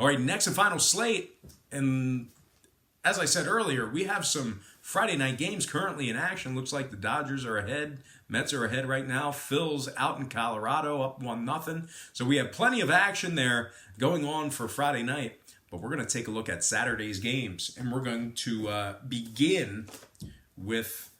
All right, next and final slate. And as I said earlier, we have some Friday night games currently in action. Looks like the Dodgers are ahead. Mets are ahead right now. Phil's out in Colorado up 1-0. So we have plenty of action there going on for Friday night. But we're going to take a look at Saturday's games. And we're going to begin with,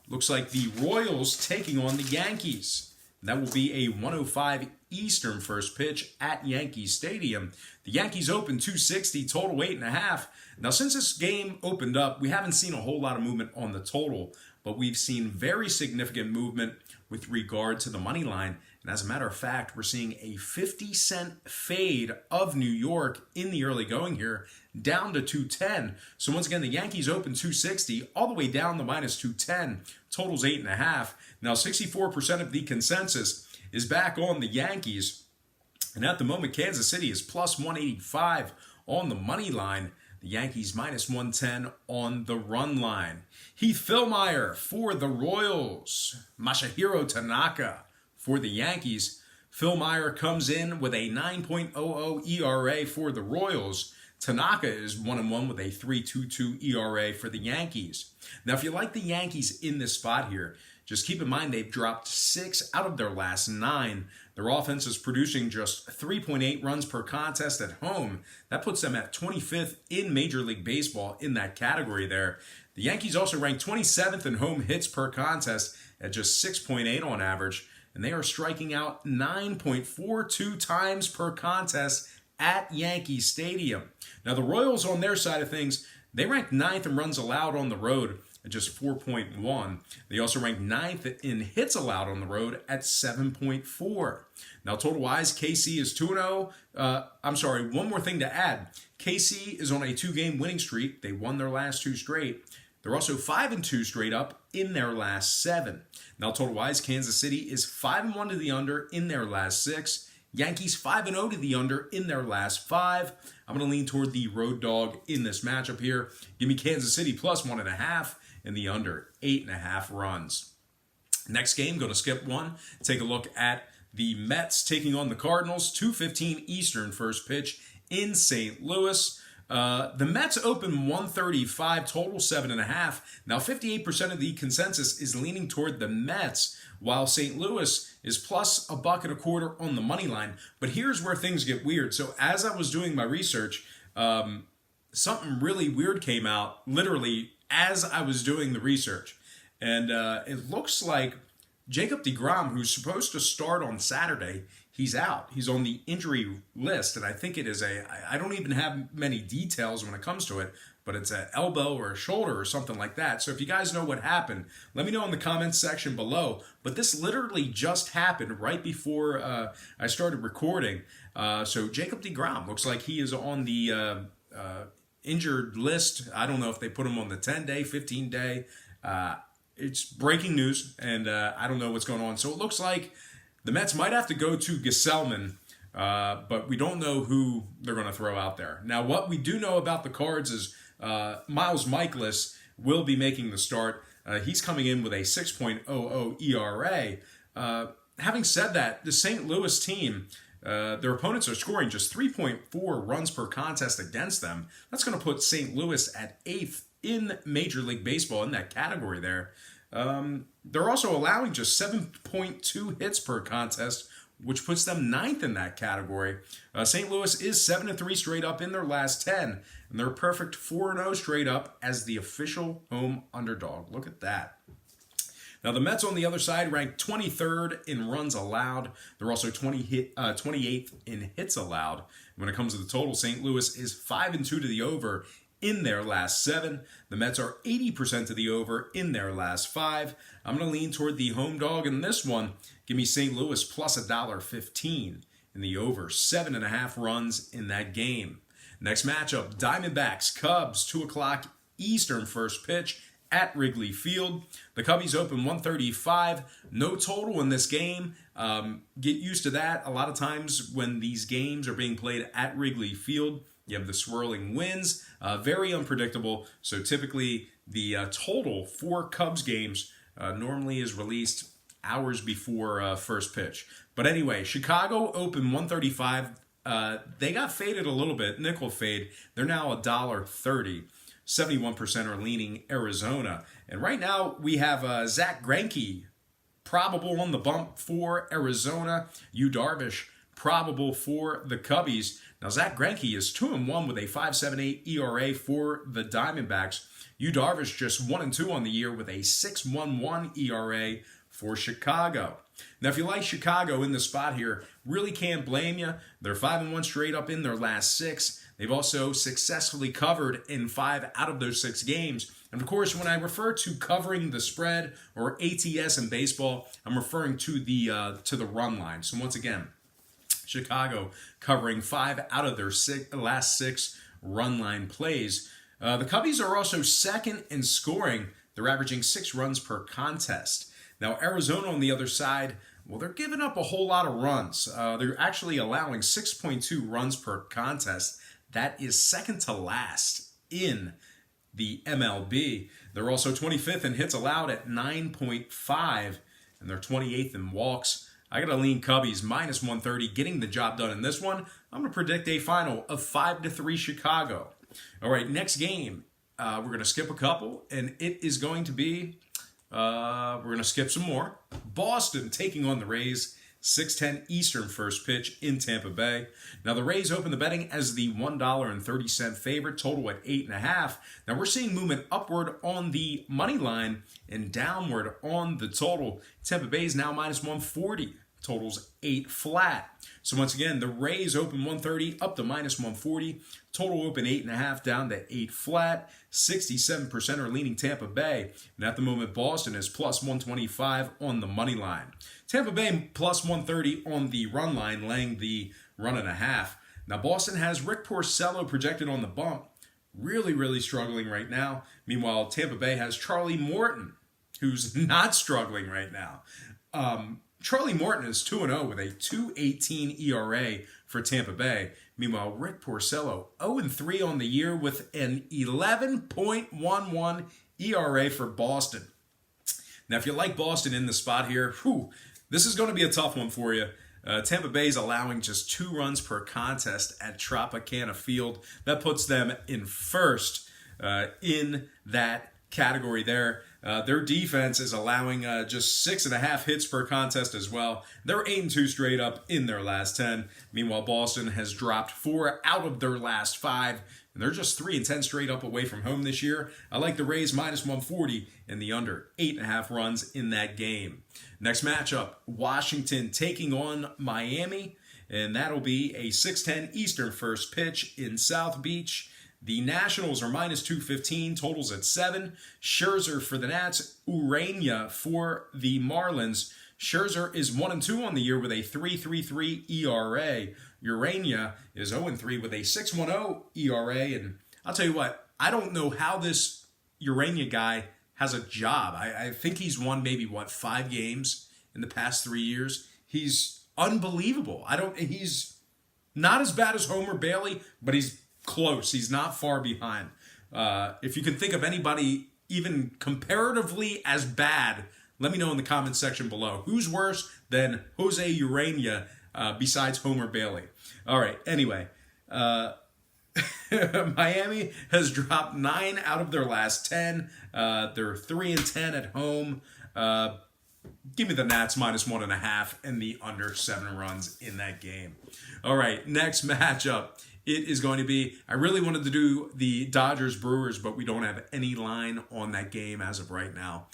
looks like the Royals taking on the Yankees. That will be a 1:05 Eastern first pitch at Yankee Stadium. The Yankees open 260, total 8.5. Now, since this game opened up, we haven't seen a whole lot of movement on the total, but we've seen very significant movement with regard to the money line. And as a matter of fact, we're seeing a 50-cent fade of New York in the early going here, down to 210. So once again, the Yankees open 260, all the way down to minus 210. Total's 8.5. Now, 64% of the consensus is back on the Yankees. And at the moment, Kansas City is plus 185 on the money line. The Yankees minus 110 on the run line. Heath Fillmyer for the Royals. Masahiro Tanaka for the Yankees. Fillmyer comes in with a 9.00 ERA for the Royals. Tanaka is 1-1 with a 3.22 ERA for the Yankees. Now, if you like the Yankees in this spot here, just keep in mind they've dropped 6 out of their last 9. Their offense is producing just 3.8 runs per contest at home. That puts them at 25th in Major League Baseball in that category there. The Yankees also rank 27th in home hits per contest at just 6.8 on average. And they are striking out 9.42 times per contest at Yankee Stadium. Now, the Royals on their side of things, they rank 9th in runs allowed on the road at just 4.1. They also rank 9th in hits allowed on the road at 7.4. Now, total-wise, KC is 2-0. One more thing to add. KC is on a 2-game winning streak. They won their last 2 straight. They're also 5-2 straight up in their last 7. Now, total-wise, Kansas City is 5-1 to the under in their last 6. Yankees 5-0 to the under in their last 5. I'm going to lean toward the road dog in this matchup here. Give me Kansas City plus 1.5 and the under 8.5 runs. Next game, going to skip one. Take a look at the Mets taking on the Cardinals. 2:15 Eastern first pitch in St. Louis. The Mets open 135, total 7.5. Now, 58% of the consensus is leaning toward the Mets, while St. Louis is plus $1.25 on the money line. But here's where things get weird. So as I was doing my research, something really weird came out literally as I was doing the research. And it looks like Jacob deGrom, who's supposed to start on Saturday, he's out. He's on the injury list, and I think it is I don't even have many details when it comes to it, but it's an elbow or a shoulder or something like that. So if you guys know what happened, let me know in the comments section below. But this literally just happened right before I started recording. So Jacob deGrom looks like he is on the injured list. I don't know if they put him on the 10-day, 15-day. It's breaking news, and I don't know what's going on. So it looks like the Mets might have to go to Gesellman, but we don't know who they're going to throw out there. Now, what we do know about the Cards is Miles Mikolas will be making the start. He's coming in with a 6.00 ERA. Having said that, the St. Louis team, their opponents are scoring just 3.4 runs per contest against them. That's going to put St. Louis at 8th in Major League Baseball in that category there. They're also allowing just 7.2 hits per contest, which puts them 9th in that category. St. Louis is 7-3 straight up in their last 10, and they're perfect 4-0 straight up as the official home underdog. Look at that. Now, the Mets on the other side rank 23rd in runs allowed. They're also 28th in hits allowed. When it comes to the total, St. Louis is 5-2 to the over in their last 7. The Mets are 80% to the over in their last 5. I'm going to lean toward the home dog in this one. Give me St. Louis plus $1.15 in the over. 7.5 runs in that game. Next matchup, Diamondbacks, Cubs, 2 o'clock Eastern first pitch at Wrigley Field. The Cubbies open 135. No total in this game. Get used to that. A lot of times when these games are being played at Wrigley Field, you have the swirling winds, very unpredictable. So typically the total for Cubs games normally is released hours before first pitch. But anyway, Chicago opened 135. They got faded a little bit, nickel fade. They're now $1.30. 71% are leaning Arizona. And right now we have Zach Greinke probable on the bump for Arizona. Yu Darvish probable for the Cubbies. Now Zach Greinke is 2-1 with a 5.78 ERA for the Diamondbacks. Yu Darvish just 1-2 on the year with a 6.11 ERA for Chicago. Now, if you like Chicago in the spot here, really can't blame you. They're 5-1 straight up in their last 6. They've also successfully covered in 5 out of those 6 games. And of course, when I refer to covering the spread or ATS in baseball, I'm referring to the run line. So once again, Chicago covering 5 out of their last 6 run line plays. The Cubbies are also second in scoring. They're averaging 6 runs per contest. Now, Arizona on the other side, well, they're giving up a whole lot of runs. They're actually allowing 6.2 runs per contest. That is second to last in the MLB. They're also 25th in hits allowed at 9.5, and they're 28th in walks. I got to lean Cubbies minus 130, getting the job done in this one. I'm going to predict a final of 5-3 Chicago. All right, next game, we're going to skip a couple, and it is going to be, we're going to skip some more. Boston taking on the Rays, 6:10 Eastern first pitch in Tampa Bay. Now, the Rays open the betting as the $1.30 favorite, total at 8.5. Now, we're seeing movement upward on the money line and downward on the total. Tampa Bay is now minus 140. Totals 8 flat. So once again, the Rays open 130 up to minus 140. Total open 8.5 down to 8 flat. 67% are leaning Tampa Bay. And at the moment, Boston is plus 125 on the money line. Tampa Bay plus 130 on the run line, laying the 1.5. Now, Boston has Rick Porcello projected on the bump. Really struggling right now. Meanwhile, Tampa Bay has Charlie Morton, who's not struggling right now. Charlie Morton is 2-0 with a 2.18 ERA for Tampa Bay. Meanwhile, Rick Porcello 0-3 on the year with an 11.11 ERA for Boston. Now, if you like Boston in the spot here, this is going to be a tough one for you. Tampa Bay is allowing just 2 runs per contest at Tropicana Field. That puts them in first in that category there. Their defense is allowing just 6.5 hits per contest as well. They're 8-2 straight up in their last 10. Meanwhile, Boston has dropped 4 out of their last 5. And they're just 3-10 straight up away from home this year. I like the Rays minus 140 and the under 8.5 runs in that game. Next matchup, Washington taking on Miami. And that'll be a 6:10 Eastern first pitch in South Beach. The Nationals are minus 215, totals at 7. Scherzer for the Nats, Urania for the Marlins. Scherzer is 1-2 on the year with a 3.33 ERA. Urania is 0-3 with a 6.10 ERA. And I'll tell you what, I don't know how this Urania guy has a job. I think he's won maybe, 5 games in the past 3 years. He's unbelievable. He's not as bad as Homer Bailey, but he's close. He's not far behind. If you can think of anybody even comparatively as bad, let me know in the comment section below. Who's worse than Jose Urania besides Homer Bailey? All right, anyway. Miami has dropped 9 out of their last 10. They're 3-10 at home. Give me the Nats minus 1.5 and the under 7 runs in that game. All right, next matchup. It is going to be, I really wanted to do the Dodgers-Brewers, but we don't have any line on that game as of right now.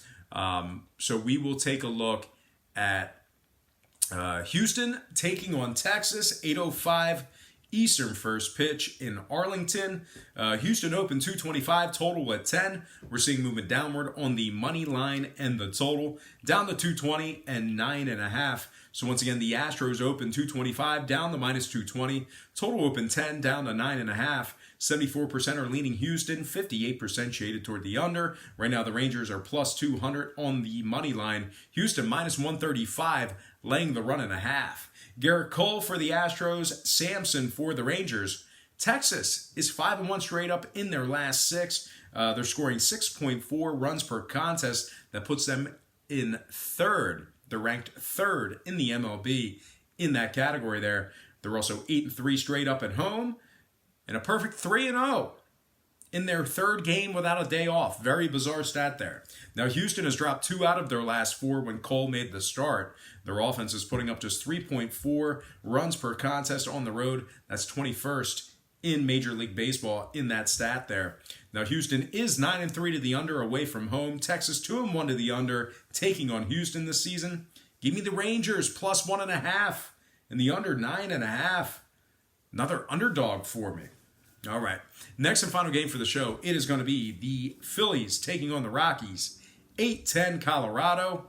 So we will take a look at Houston taking on Texas, 8:05 Eastern first pitch in Arlington. Houston open 225, total at 10. We're seeing movement downward on the money line and the total, down to 220 and 9.5. So once again, the Astros open 225, down to minus 220. Total open 10, down to 9.5. 74% are leaning Houston, 58% shaded toward the under. Right now, the Rangers are plus 200 on the money line. Houston minus 135, laying the 1.5. Garrett Cole for the Astros, Sampson for the Rangers. Texas is 5-1 straight up in their last 6. They're scoring 6.4 runs per contest. That puts them in third. They're ranked third in the MLB in that category there. They're also 8-3 straight up at home and a perfect 3-0 in their third game without a day off. Very bizarre stat there. Now, Houston has dropped 2 out of their last 4 when Cole made the start. Their offense is putting up just 3.4 runs per contest on the road. That's 21st in Major League Baseball in that stat there. Now, Houston is 9-3 to the under away from home. Texas 2-1 to the under, taking on Houston this season. Give me the Rangers plus 1.5 and the under 9.5. Another underdog for me. All right. Next and final game for the show, it is going to be the Phillies taking on the Rockies. 8-10 Colorado.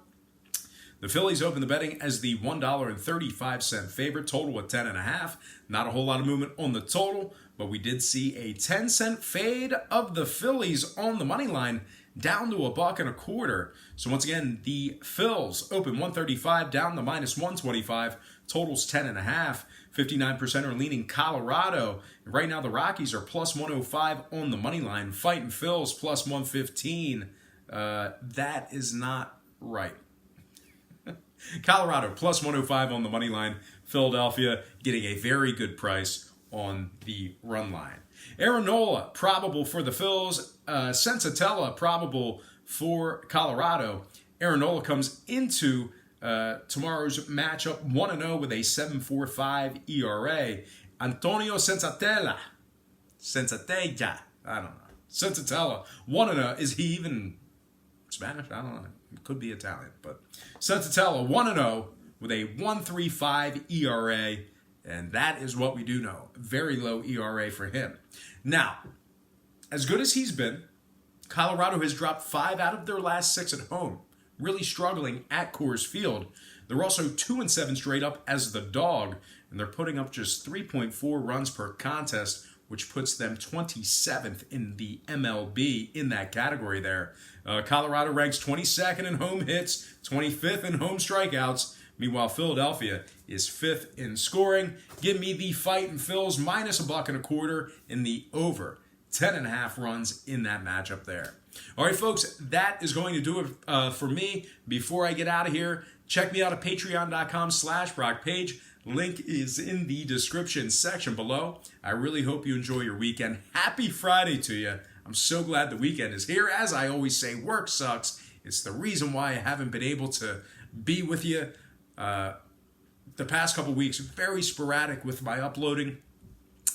The Phillies open the betting as the $1.35 favorite, total at 10.5. Not a whole lot of movement on the total, but we did see a 10-cent fade of the Phillies on the money line down to $1.25. So once again, the Phils open 135 down to minus 125. Totals 10.5. 59% are leaning Colorado. Right now, the Rockies are plus 105 on the money line. Fighting Phils plus 115. That is not right. Colorado plus 105 on the money line. Philadelphia getting a very good price on the run line. Aaron Nola probable for the Phils. Sensatella probable for Colorado. Aaron Nola comes into tomorrow's matchup 1-0 with a 7.45 ERA. Antonio Sensatella, I don't know. Sensatella 1-0. Is he even Spanish? I don't know. It could be Italian, but Sensatella 1-0 with a 1.35 ERA, and that is what we do know. Very low ERA for him. Now, as good as he's been, Colorado has dropped 5 out of their last 6 at home, really struggling at Coors Field. They're also 2-7 straight up as the dog, and they're putting up just 3.4 runs per contest, which puts them 27th in the MLB in that category there. Colorado ranks 22nd in home hits, 25th in home strikeouts. Meanwhile, Philadelphia is 5th in scoring. Give me the Fightin' Phils minus $1.25 in the over 10.5 runs in that matchup there. All right, folks, that is going to do it for me. Before I get out of here, check me out at patreon.com/BrockPage. Link is in the description section below. I really hope you enjoy your weekend. Happy Friday to you. I'm so glad the weekend is here. As I always say, work sucks. It's the reason why I haven't been able to be with you the past couple weeks. Very sporadic with my uploading.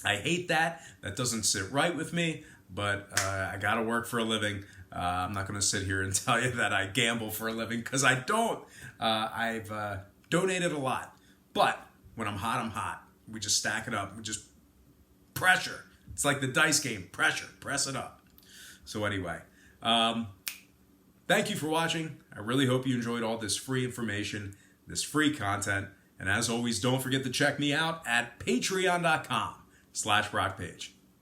I hate that. That doesn't sit right with me, but I got to work for a living. I'm not going to sit here and tell you that I gamble for a living, because I don't. I've donated a lot. But when I'm hot, I'm hot. We just stack it up. We just pressure. It's like the dice game. Pressure. Press it up. So anyway, thank you for watching. I really hope you enjoyed all this free information, this free content. And as always, don't forget to check me out at patreon.com/BrockPage.